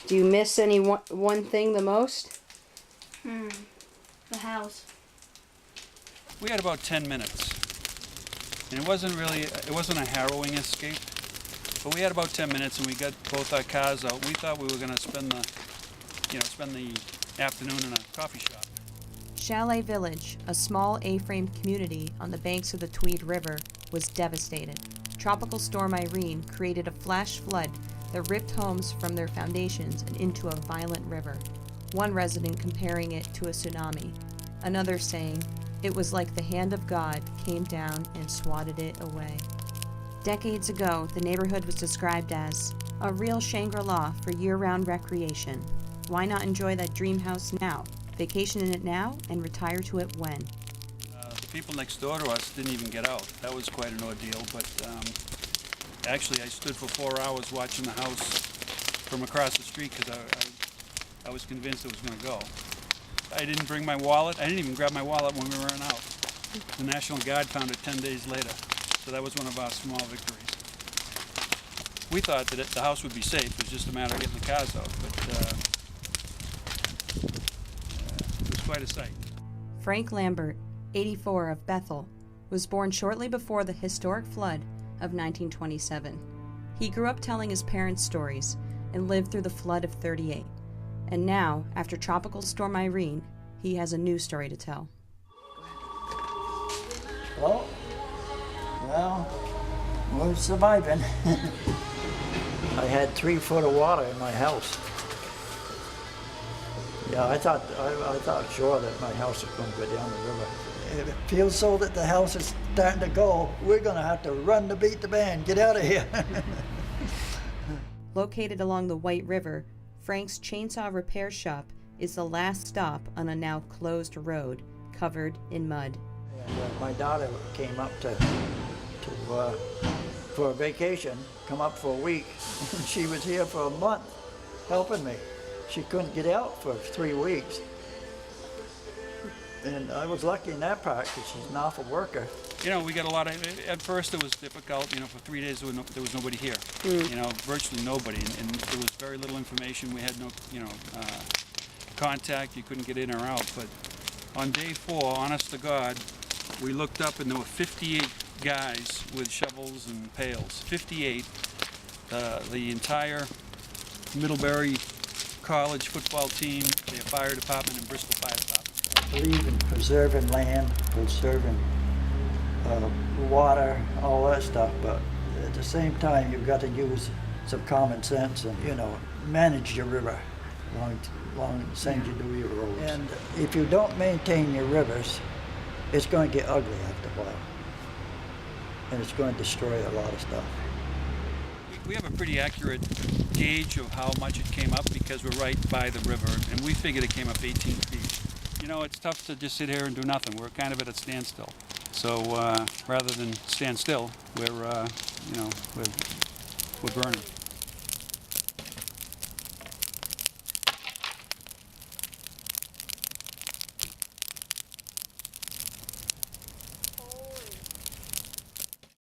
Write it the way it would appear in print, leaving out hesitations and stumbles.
Do you miss any one thing the most? The house. We had about 10 minutes. And it wasn't a harrowing escape, but we had about 10 minutes and we got both our cars out. We thought we were going to spend the afternoon in a coffee shop. Chalet Village, a small A-frame community on the banks of the Tweed River, was devastated. Tropical Storm Irene created a flash flood that ripped homes from their foundations and into a violent river. One resident comparing it to a tsunami, another saying it was like the hand of God came down and swatted it away. Decades ago, the neighborhood was described as a real Shangri-La for year-round recreation. Why not enjoy that dream house now? Vacation in it now and retire to it when? The people next door to us didn't even get out. That was quite an ordeal, but actually I stood for 4 hours watching the house from across the street because I was convinced it was going to go. I didn't bring my wallet. I didn't even grab my wallet when we ran out. The National Guard found it 10 days later, so that was one of our small victories. We thought that the house would be safe. It was just a matter of getting the cars out, but it was quite a sight. Frank Lambert, 84, of Bethel, was born shortly before the historic flood of 1927. He grew up telling his parents' stories and lived through the flood of '38. And now, after Tropical Storm Irene, he has a new story to tell. Well, we're surviving. I had 3 foot of water in my house. Yeah, I thought sure that my house was going to go down the river. If it feels so that the house is starting to go, we're going to have to run to beat the band. Get out of here. Located along the White River, Frank's chainsaw repair shop is the last stop on a now closed road covered in mud. And, my daughter came up for a vacation, come up for a week. She was here for a month helping me. She couldn't get out for 3 weeks. And I was lucky in that part because she's an awful worker. You know, we got a lot of, at first it was difficult, you know, for 3 days there was nobody here. You know, virtually nobody, and there was very little information. We had no, contact. You couldn't get in or out. But on day 4, honest to God, we looked up and there were 58 guys with shovels and pails. 58. The entire Middlebury College football team, their fire department, and Bristol Fire Department. I believe in preserving land, preserving water, all that stuff, but at the same time you've got to use some common sense and, manage your river along the same you do your roads. And if you don't maintain your rivers, it's going to get ugly after a while. And it's going to destroy a lot of stuff. We have a pretty accurate gauge of how much it came up because we're right by the river, and we figured it came up 18 feet. You know, it's tough to just sit here and do nothing. We're kind of at a standstill. So rather than stand still, we're burning.